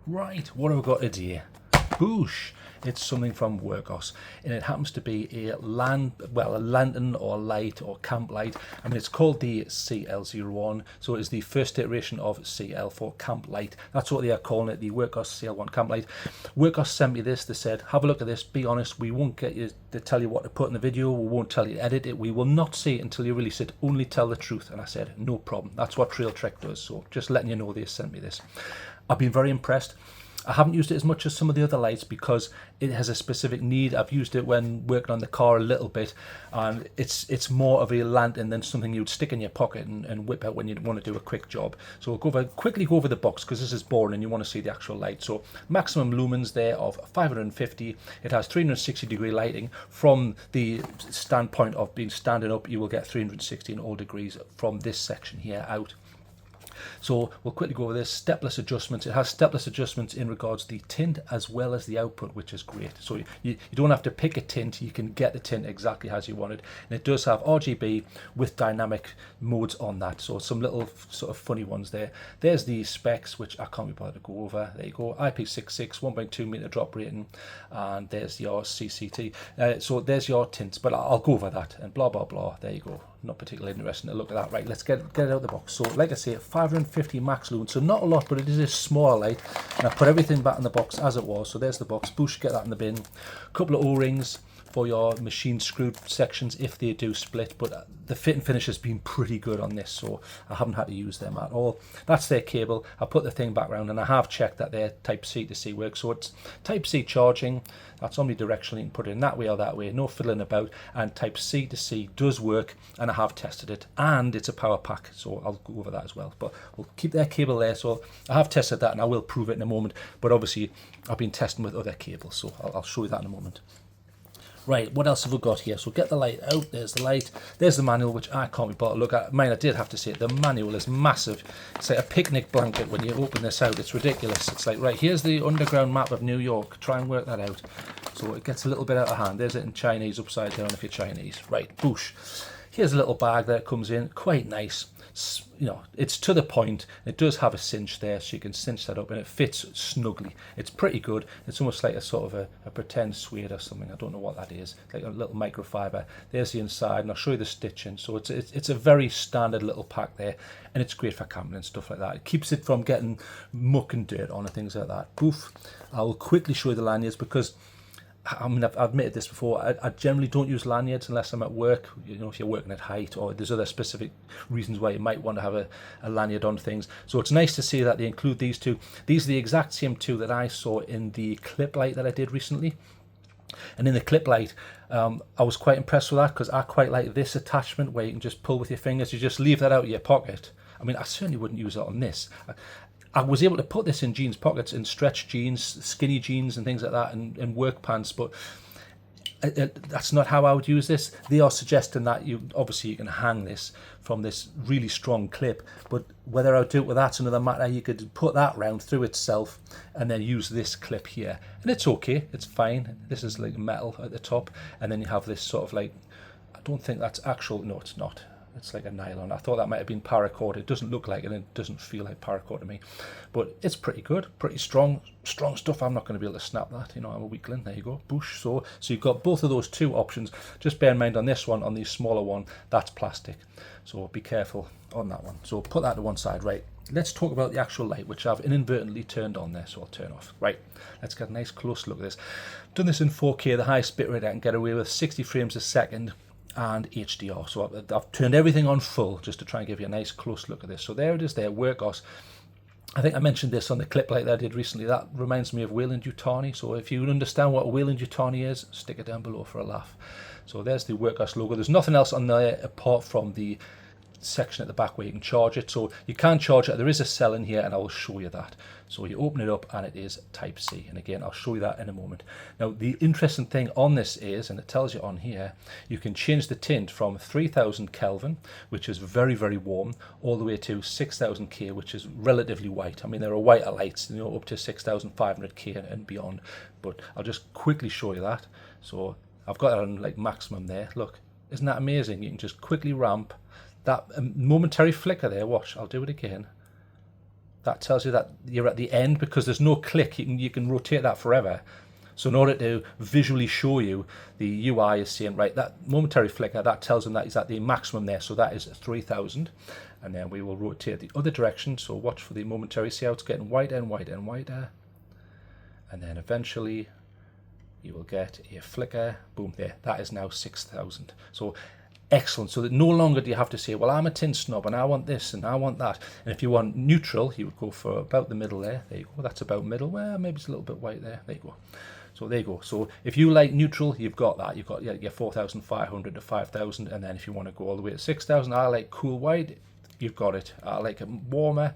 Right, what have we got today? Boosh! It's something from Wurkkos, and it happens to be a lantern or light or camp light. I mean, it's called the CL01, so it's the first iteration of CL for camp light. That's what they are calling it, the Wurkkos CL01 camp light. Wurkkos sent me this. They said, have a look at this, be honest, we won't get you to tell you what to put in the video, we won't tell you to edit it, we will not see it until you release it, only tell the truth. And I said, no problem, that's what TrailTrek does, so just letting you know they sent me this. I've been very impressed. I haven't used it as much as some of the other lights because it has a specific need. I've used it when working on the car a little bit, and it's more of a lantern than something you'd stick in your pocket and whip out when you want to do a quick job. So we'll quickly go over the box because this is boring and you want to see the actual light. So maximum lumens there of 550. It has 360-degree lighting. From the standpoint of being standing up, you will get 360 in all degrees from this section here out. So we'll quickly go over this. Stepless adjustments. It has stepless adjustments in regards to the tint as well as the output, which is great. So you don't have to pick a tint, you can get the tint exactly as you want it. And it does have RGB with dynamic modes on that, so some little sort of funny ones there. There's the specs, which I can't be bothered to go over. There you go, IP66, 1.2 meter drop rating, and there's your CCT. So there's your tints, but I'll go over that and blah blah blah. There you go. Not particularly interesting to look at that. Right, let's get it out of the box. So like I say, 550 max lumen, so not a lot, but it is a smaller light. And I put everything back in the box as it was. So there's the box. Boosh, get that in the bin. A couple of O-rings for your machine screwed sections if they do split, but the fit and finish has been pretty good on this, so I haven't had to use them at all. That's their cable. I put the thing back around and I have checked that their type C to C works. So it's type C charging, that's omnidirectional, you can put it in that way or that way, no fiddling about, and type C to C does work, and I have tested it, and it's a power pack, so I'll go over that as well. But we'll keep their cable there. So I have tested that and I will prove it in a moment, but obviously I've been testing with other cables, so I'll show you that in a moment. Right, what else have we got here? So get the light out. There's the light. There's the manual, which I can't be bothered to look at. Mine, I did have to say it. The manual is massive. It's like a picnic blanket when you open this out. It's ridiculous. It's like, right, here's the underground map of New York. Try and work that out. So it gets a little bit out of hand. There's it in Chinese, upside down if you're Chinese. Right, boosh. Here's a little bag that comes in. Quite nice. You know, it's to the point. It does have a cinch there, so you can cinch that up, and it fits snugly. It's pretty good. It's almost like a sort of a pretend suede or something. I don't know what that is. Like a little microfiber. There's the inside, and I'll show you the stitching. So it's a very standard little pack there, and it's great for camping and stuff like that. It keeps it from getting muck and dirt on and things like that. Poof. I will quickly show you the lanyards because, I mean, I've admitted this before, I generally don't use lanyards unless I'm at work, you know, if you're working at height, or there's other specific reasons why you might want to have a lanyard on things. So it's nice to see that they include these two. These are the exact same two that I saw in the clip light that I did recently. And in the clip light, I was quite impressed with that because I quite like this attachment where you can just pull with your fingers. You just leave that out of your pocket. I mean, I certainly wouldn't use it on this. I was able to put this in jeans pockets, in stretch jeans, skinny jeans and things like that, and work pants, but that's not how I would use this. They are suggesting that you can hang this from this really strong clip, but whether I would do it with that's another matter. You could put that round through itself and then use this clip here, and it's okay, it's fine. This is like metal at the top, and then you have this sort of like, I don't think that's actual, no it's not. It's like a nylon. I thought that might have been paracord. It doesn't look like it, and it doesn't feel like paracord to me. But it's pretty good, pretty strong stuff. I'm not going to be able to snap that. You know, I'm a weakling. There you go, boosh. So you've got both of those two options. Just bear in mind on this one, on the smaller one, that's plastic. So be careful on that one. So put that to one side. Right, let's talk about the actual light, which I've inadvertently turned on there, so I'll turn off. Right, let's get a nice close look at this. I've done this in 4K, the highest bit rate I can get away with, 60 frames a second. And HDR. So I've turned everything on full just to try and give you a nice close look at this. So there it is there, Wurkkos. I think I mentioned this on the clip light that I did recently. That reminds me of Weyland-Yutani. So if you understand what a Weyland-Yutani is, stick it down below for a laugh. So there's the Wurkkos logo. There's nothing else on there apart from the section at the back where you can charge it. So you can charge it. There is a cell in here, and I will show you that. So you open it up and it is type C, and again I'll show you that in a moment. Now the interesting thing on this is, and it tells you on here, you can change the tint from 3000 Kelvin, which is very very warm, all the way to 6000 K, which is relatively white. I mean, there are whiter lights, you know, up to 6500 K and beyond, but I'll just quickly show you that. So I've got it on like maximum there. Look, isn't that amazing? You can just quickly ramp that momentary flicker there. Watch, I'll do it again. that tells you that you're at the end, because there's no click. You can rotate that forever. So in order to visually show you, the UI is saying, right, that momentary flicker, that tells them that is at the maximum there. So that is 3000. And then we will rotate the other direction. So watch for the momentary. See how it's getting whiter and whiter and whiter. And then eventually you will get a flicker. Boom, there. That is now 6000. So excellent. So that no longer do you have to say, well, I'm a tint snob and I want this and I want that. And if you want neutral, you would go for about the middle there. There you go. That's about middle. Well, maybe it's a little bit white there. There you go. So there you go. So if you like neutral, you've got that. You've got your 4500 to 5000. And then if you want to go all the way to 6000, I like cool white. You've got it. I like it warmer.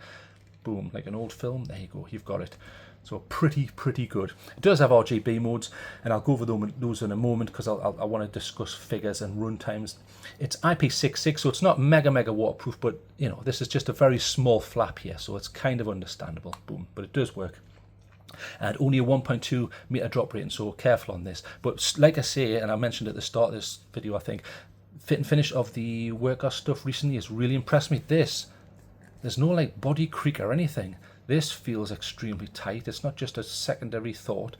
Boom, like an old film. There you go. You've got it. So pretty good. It does have RGB modes, and I'll go over those in a moment, because I want to discuss figures and run times. It's IP66, so it's not mega waterproof, but you know, this is just a very small flap here, so it's kind of understandable. Boom, but it does work. And only a 1.2 meter drop rating, so careful on this. But like I say, and I mentioned at the start of this video, I think fit and finish of the Wurkkos stuff recently has really impressed me. There's no like body creak or anything. This feels extremely tight. It's not just a secondary thought.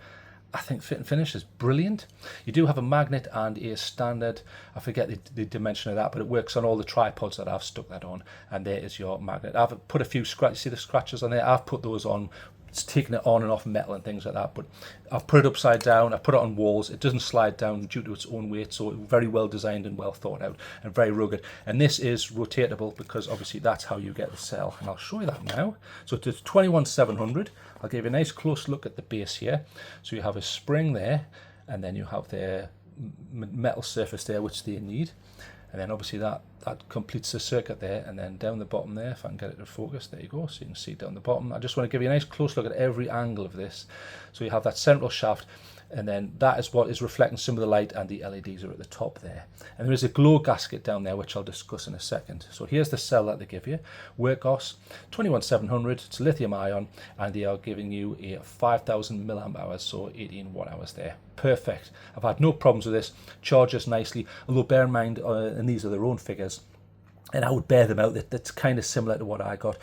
I think fit and finish is brilliant. You do have a magnet and a standard, I forget the dimension of that, but it works on all the tripods that I've stuck that on. And there is your magnet. I've put a few scratches, see the scratches on there? I've put those on. It's taking it on and off metal and things like that, but I've put it upside down. I put it on walls. It doesn't slide down due to its own weight, so very well designed and well thought out and very rugged. And this is rotatable, because obviously that's how you get the cell, and I'll show you that now. So it's 21700. I'll give you a nice close look at the base here. So you have a spring there, and then you have the metal surface there, which they need. And then obviously that completes the circuit there, and then down the bottom there, if I can get it to focus, there you go, so you can see down the bottom. I just want to give you a nice close look at every angle of this. So you have that central shaft, and then that is what is reflecting some of the light, and the LEDs are at the top there. And there is a glow gasket down there, which I'll discuss in a second. So here's the cell that they give you. Wurkkos 21700, it's lithium ion, and they are giving you a 5000 milliamp hours, so 18 watt hours there. Perfect. I've had no problems with this. Charges nicely, although bear in mind, and these are their own figures, and I would bear them out, that's kind of similar to what I got.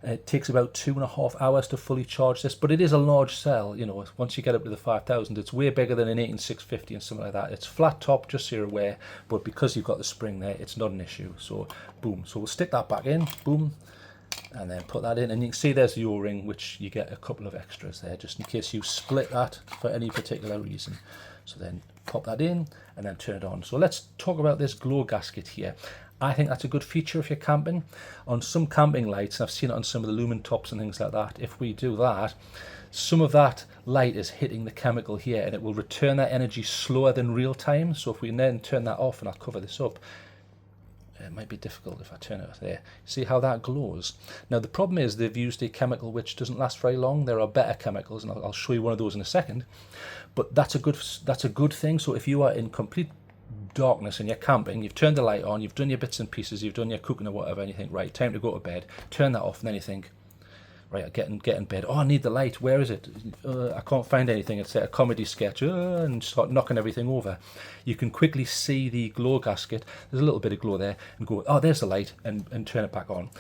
It takes about 2.5 hours to fully charge this, but it is a large cell. You know, once you get up to the 5000, it's way bigger than an 18650 and something like that. It's flat top, just so you're aware, but because you've got the spring there, it's not an issue. So boom, so we'll stick that back in, boom, and then put that in, and you can see there's the O-ring, which you get a couple of extras there, just in case you split that for any particular reason. So then pop that in, and then turn it on. So let's talk about this glow gasket here. I think that's a good feature if you're camping. On some camping lights, and I've seen it on some of the lumen tops and things like that, if we do that, some of that light is hitting the chemical here, and it will return that energy slower than real time. So if we then turn that off, and I'll cover this up, it might be difficult if I turn it there. See how that glows? Now the problem is they've used a chemical which doesn't last very long. There are better chemicals, and I'll show you one of those in a second. But that's a good thing. So if you are in complete darkness and you're camping, you've turned the light on, you've done your bits and pieces, you've done your cooking or whatever, and you think, right, time to go to bed, turn that off, and then you think, right, get in bed, oh, I need the light, where is it? I can't find anything. It's a comedy sketch, and start knocking everything over. You can quickly see the glow gasket, there's a little bit of glow there, and go, oh, there's the light, and turn it back on.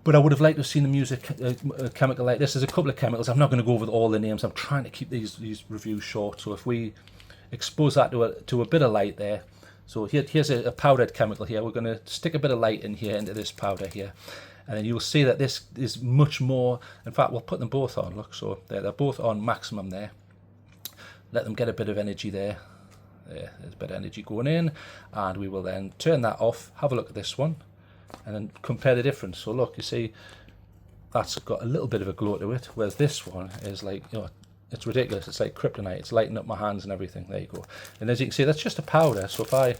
But I would have liked to have seen the music chemical light. This is a couple of chemicals. I'm not going to go over all the names. I'm trying to keep these reviews short. So if we expose that to a bit of light there. So here's a powdered chemical here. We're going to stick a bit of light in here into this powder here. And then you'll see that this is much more, in fact, we'll put them both on, look, so they're both on maximum there. Let them get a bit of energy there. There's a bit of energy going in, and we will then turn that off, have a look at this one, and then compare the difference. So look, you see, that's got a little bit of a glow to it, whereas this one is like, you know, it's ridiculous. It's like kryptonite. It's lighting up my hands and everything. There you go. And as you can see, that's just a powder. So if I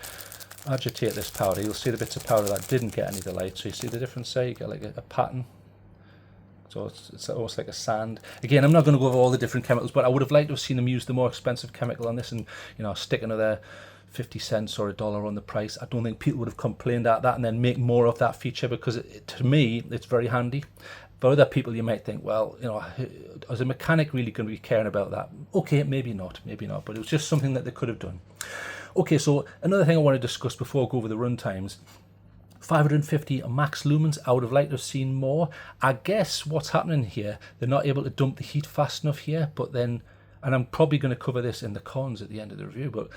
agitate this powder, you'll see the bits of powder that didn't get any of the light. So you see the difference there? You get like a pattern. So it's almost like a sand. Again, I'm not going to go over all the different chemicals, but I would have liked to have seen them use the more expensive chemical on this, and you know, stick another 50 cents or $1 on the price. I don't think people would have complained at that, and then make more of that feature, because to me, it's very handy. For other people, you might think, well, you know, is a mechanic really going to be caring about that? Okay, maybe not, but it was just something that they could have done. Okay, so another thing I want to discuss before I go over the run times 550 max lumens. I would have liked to have seen more. I guess what's happening here, they're not able to dump the heat fast enough here, but then, and I'm probably going to cover this in the cons at the end of the review, but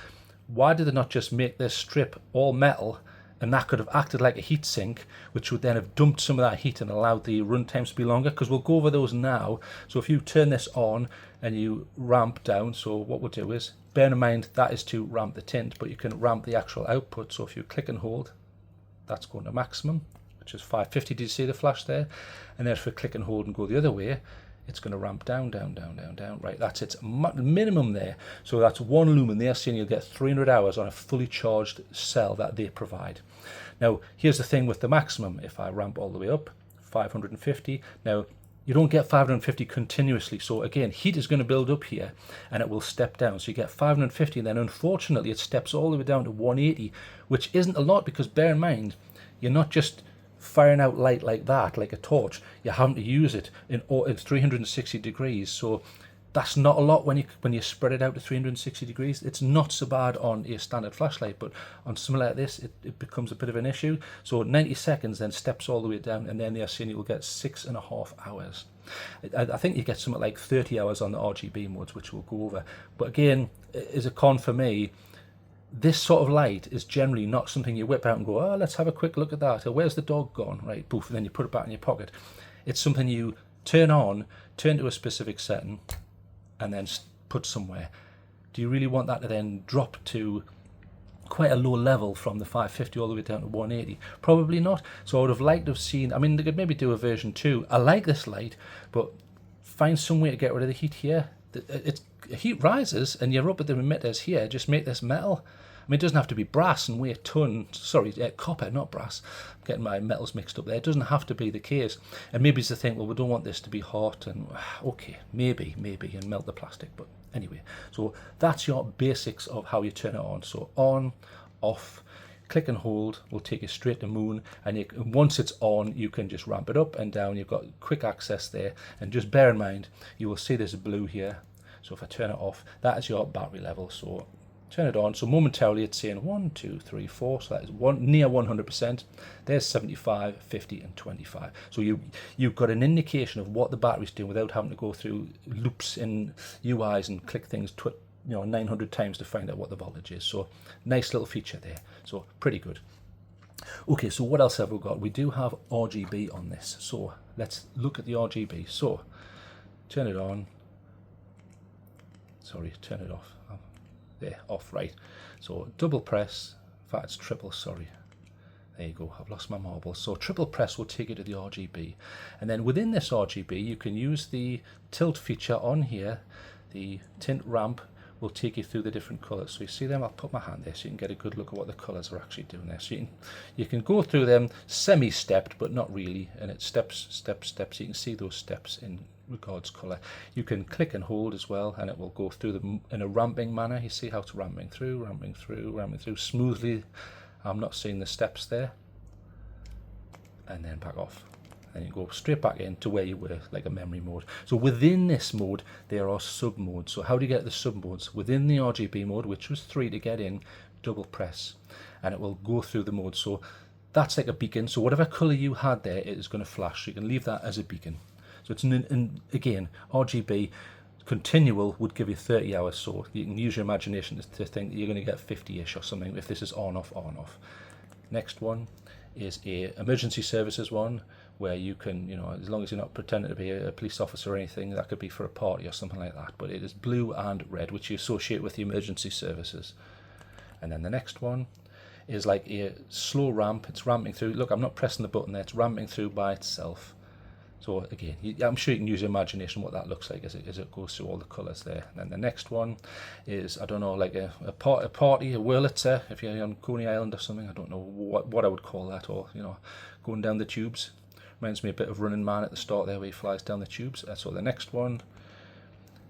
why did they not just make this strip all metal, and that could have acted like a heat sink, which would then have dumped some of that heat and allowed the run times to be longer? Because we'll go over those now. So if you turn this on and you ramp down, so what we'll do is, bear in mind that is to ramp the tint, but you can ramp the actual output. So if you click and hold, that's going to maximum, which is 550. Did you see the flash there? And then if we click and hold and go the other way, it's going to ramp down, down, down, down, down. Right, that's its minimum there. So that's 1 lumen there, saying you'll get 300 hours on a fully charged cell that they provide. Now, here's the thing with the maximum. If I ramp all the way up, 550. Now, you don't get 550 continuously. So again, heat is going to build up here and it will step down. So you get 550, and then unfortunately it steps all the way down to 180, which isn't a lot, because bear in mind, you're not just firing out light like that, like a torch. You're having to use it in 360 degrees. So that's not a lot when you spread it out to 360 degrees. It's not so bad on a standard flashlight, but on something like this, it becomes a bit of an issue. So 90 seconds then steps all the way down, and then they're saying you'll get 6.5 hours. I think you get something like 30 hours on the RGB modes, which we'll go over. But again, is a con for me. This sort of light is generally not something you whip out and go, oh, let's have a quick look at that. Or where's the dog gone? Right, poof, and then you put it back in your pocket. It's something you turn on, turn to a specific setting, and then put somewhere. Do you really want that to then drop to quite a low level from the 550 all the way down to 180? Probably not. So I would have liked to have seen, I mean, they could maybe do a version 2. I like this light, but find some way to get rid of the heat here. Heat rises and you're up at the emitters here. Just make this metal. I mean, it doesn't have to be brass and weigh a ton. Sorry, copper, not brass. I'm getting my metals mixed up there. It doesn't have to be the case. And maybe it's the thing, well, we don't want this to be hot, and okay, maybe, and melt the plastic. But anyway, so that's your basics of how you turn it on. So on, off, click and hold will take you straight to moon, and once it's on, you can just ramp it up and down. You've got quick access there, and just bear in mind, you will see this blue here. So if I turn it off, that is your battery level. So turn it on. So momentarily it's saying 1, 2, 3, 4. So that is near 100%. There's 75, 50, and 25. So you've got an indication of what the battery's doing without having to go through loops in UIs and click things 900 times to find out what the voltage is. So nice little feature there. So pretty good. Okay, so what else have we got? We do have RGB on this. So let's look at the RGB. So turn it on. Sorry, turn it off. There, off, right. So double press, in fact it's triple, sorry. There you go, I've lost my marbles. So triple press will take you to the RGB. And then within this RGB, you can use the tilt feature on here. The tint ramp will take you through the different colors. So you see them, I'll put my hand there so you can get a good look at what the colors are actually doing there. So you can go through them semi-stepped, but not really. And it steps, steps, steps. You can see those steps in regards color. You can click and hold as well, and it will go through them in a ramping manner. You see how it's ramping through smoothly. I'm not seeing the steps there. And then back off. And you go straight back into where you were, like a memory mode. So within this mode, there are sub modes. So how do you get the sub modes? Within the RGB mode, which was 3 to get in, double press, and it will go through the mode. So that's like a beacon. So whatever color you had there, it is going to flash. So you can leave that as a beacon. So it's again, RGB continual would give you 30 hours. So you can use your imagination to think that you're going to get 50-ish or something if this is on, off, on, off. Next one is a emergency services one, where you can, as long as you're not pretending to be a police officer or anything, that could be for a party or something like that. But it is blue and red, which you associate with the emergency services. And then the next one is like a slow ramp. It's ramping through. Look, I'm not pressing the button there. It's ramping through by itself. So again, I'm sure you can use your imagination what that looks like as it goes through all the colours there. And then the next one is, I don't know, like a party, a Wurlitzer, if you're on Coney Island or something. I don't know what I would call that, or going down the tubes. Reminds me a bit of Running Man at the start there, where he flies down the tubes. So the next one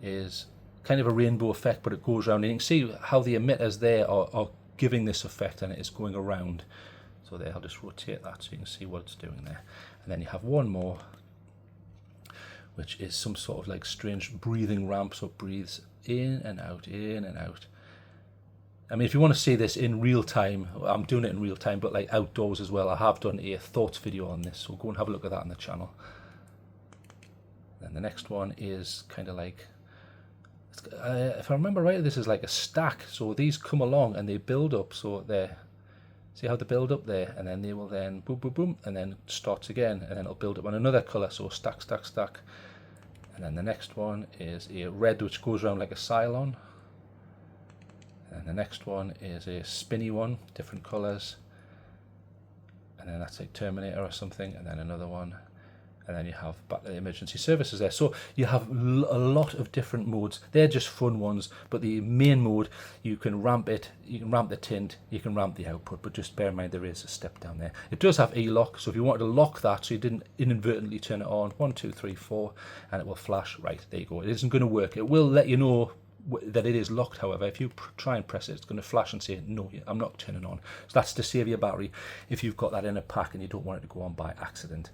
is kind of a rainbow effect, but it goes around. And you can see how the emitters there are giving this effect, and it is going around. So there, I'll just rotate that so you can see what it's doing there. And then you have one more, which is some sort of like strange breathing ramp. So it breathes in and out, I mean, if you want to see this in real time, I'm doing it in real time, but like outdoors as well. I have done a thoughts video on this, so go and have a look at that on the channel. Then the next one is kind of like, if I remember right, this is like a stack. So these come along and they build up. So they're, see how they build up there, and then they will then boom, boom, boom, and then starts again, and then it'll build up on another color. So stack, stack, stack. And then the next one is a red, which goes around like a Cylon. And the next one is a spinny one, different colors. And then that's like Terminator or something, and then another one. And then you have back to the emergency services there. So you have a lot of different modes. They're just fun ones, but the main mode, you can ramp it, you can ramp the tint, you can ramp the output, but just bear in mind there is a step down there. It does have E-lock, so if you wanted to lock that so you didn't inadvertently turn it on, 1, 2, 3, 4, and it will flash. Right, there you go. It isn't going to work. It will let you know that it is locked. However, if you try and press it, it's going to flash and say, no, I'm not turning on. So that's to save your battery if you've got that in a pack and you don't want it to go on by accident.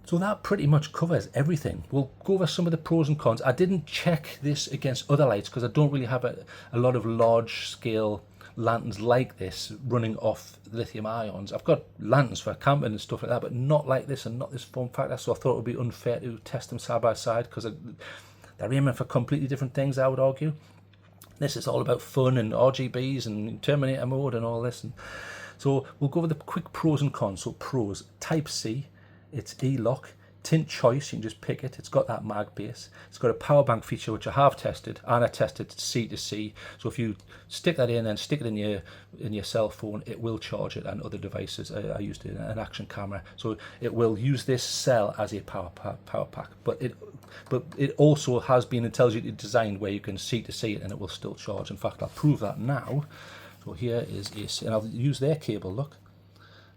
So that pretty much covers everything. We'll go over some of the pros and cons. I didn't check this against other lights because I don't really have a lot of large scale lanterns like this running off lithium ions. I've got lanterns for camping and stuff like that, but not like this and not this form factor. So I thought it would be unfair to test them side by side because they're aiming for completely different things, I would argue. This is all about fun and RGBs and Terminator mode and all this. And so we'll go over the quick pros and cons. So pros, Type C. It's E-lock, tint choice, you can just pick it. It's got that mag base. It's got a power bank feature, which I have tested, and I tested C to C. So if you stick that in and stick it in your cell phone, it will charge it, and other devices. I used it in an action camera, so it will use this cell as a power pack. But it also has been intelligently designed where you can C to C it, and it will still charge. In fact, I'll prove that now. So here is and I'll use their cable. Look,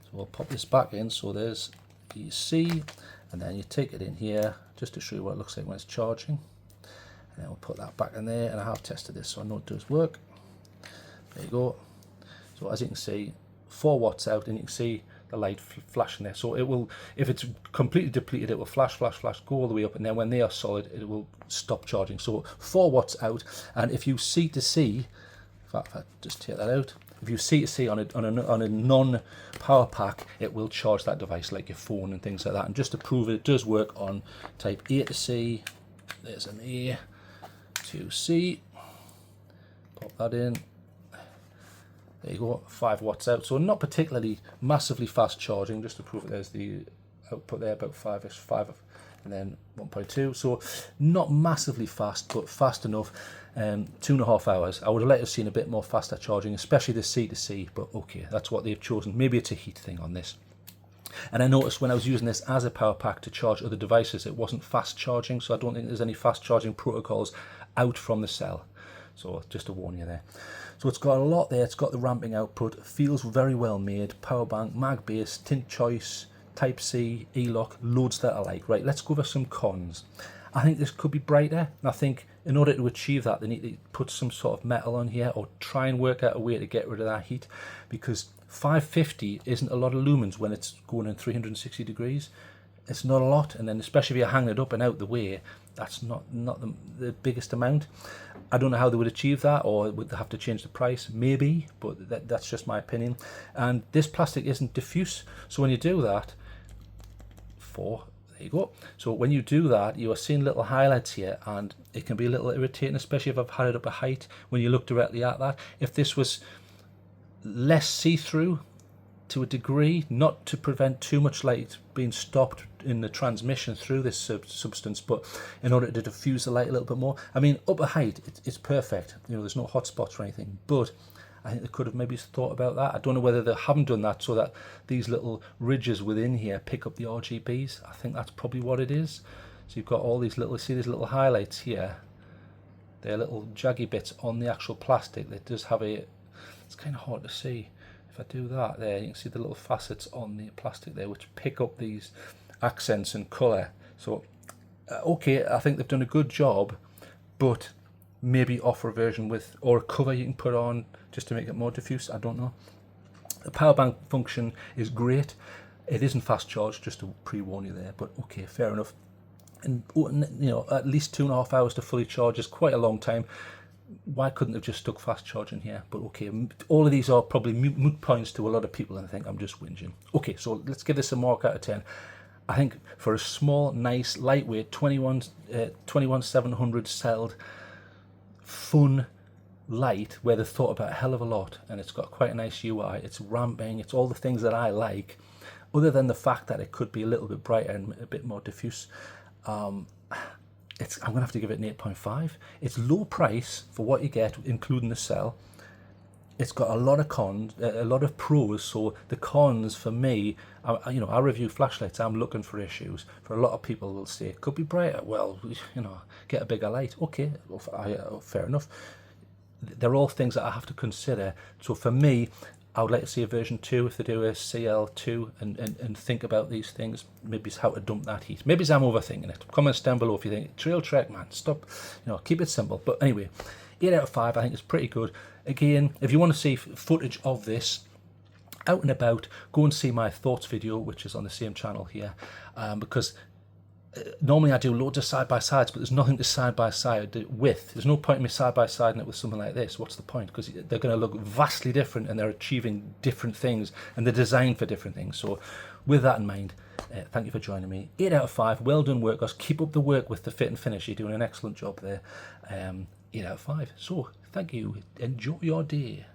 so we'll pop this back in. So there's you see, and then you take it in here just to show you what it looks like when it's charging, and then we'll put that back in there. And I have tested this, so I know it does work. There you go. So as you can see, 4 watts out, and you can see the light flashing there. So it will, if it's completely depleted, it will flash, flash, flash, go all the way up, and then when they are solid, it will stop charging. So 4 watts out, and if you C to C, in fact, if I just take that out, if you C to C on a non-power pack, it will charge that device like your phone and things like that. And just to prove it does work on type A to C, there's an A to C, pop that in, there you go, 5 watts out. So not particularly massively fast charging, just to prove it. There's the output there, about 5-ish, 5 and then 1.2. So not massively fast, but fast enough. 2.5 hours. I would have liked to have seen a bit more faster charging, especially the C to C, but okay, that's what they've chosen. Maybe it's a heat thing on this. And I noticed when I was using this as a power pack to charge other devices, it wasn't fast charging, so I don't think there's any fast charging protocols out from the cell. So just to warn you there. So it's got a lot there. It's got the ramping output, feels very well made, power bank, mag base, tint choice, Type C, E-lock, loads that I like. Right, let's go over some cons. I think this could be brighter, and I think in order to achieve that, they need to put some sort of metal on here or try and work out a way to get rid of that heat, because 550 isn't a lot of lumens when it's going in 360 degrees. It's not a lot, and then especially if you're hanging it up and out the way, that's not the biggest amount. I don't know how they would achieve that, or would they have to change the price? Maybe, but that's just my opinion. And this plastic isn't diffuse, so when you do that, there you go. So when you do that, you are seeing little highlights here, and it can be a little irritating, especially if I've had it up a height when you look directly at that. If this was less see-through to a degree, not to prevent too much light being stopped in the transmission through this substance, but in order to diffuse the light a little bit more. I mean, up a height, it's perfect. You know, there's no hot spots or anything, but I think they could have maybe thought about that. I don't know whether they haven't done that so that these little ridges within here pick up the RGBs. I think that's probably what it is. So you've got all these little, see these little highlights here? They're little jaggy bits on the actual plastic. That does have a, it's kind of hard to see. If I do that there, you can see the little facets on the plastic there, which pick up these accents and colour. So, okay, I think they've done a good job, but maybe offer a version with, or a cover you can put on just to make it more diffuse. I don't know. The power bank function is great. It isn't fast charge, just to pre-warn you there, but okay, fair enough. And you know, at least 2.5 hours to fully charge is quite a long time. why couldn't they have just stuck fast charging here? But okay, all of these are probably moot points to a lot of people, and I think I'm just whinging. Okay, so let's give this a mark out of 10. I think for a small, nice, lightweight 21700 celled, fun light, where they've thought about a hell of a lot, and it's got quite a nice UI, it's ramping, it's all the things that I like, other than the fact that it could be a little bit brighter and a bit more diffuse. I'm gonna have to give it an 8.5. It's low price for what you get, including the cell. It's got a lot of cons, a lot of pros. So the cons for me, you know, I review flashlights. I'm looking for issues. For a lot of people, will say it could be brighter. Well, you know, get a bigger light. Okay, fair enough. They're all things that I have to consider. So for me, I would like to see a version 2 if they do a CL2 and think about these things. Maybe it's how to dump that heat. Maybe I'm overthinking it. Comments down below if you think, TrailTrek, man, stop. You know, keep it simple. But anyway, 8 out of 5, I think it's pretty good. Again, if you want to see footage of this out and about, go and see my thoughts video, which is on the same channel here, because normally I do loads of side-by-sides, but there's nothing to side-by-side with. There's no point in me side-by-siding it with something like this. What's the point? Because they're going to look vastly different, and they're achieving different things, and they're designed for different things. So with that in mind, thank you for joining me. 8 out of 5. Well done, Wurkkos. Keep up the work with the fit and finish. You're doing an excellent job there. 8 out of 5. So thank you. Enjoy your day.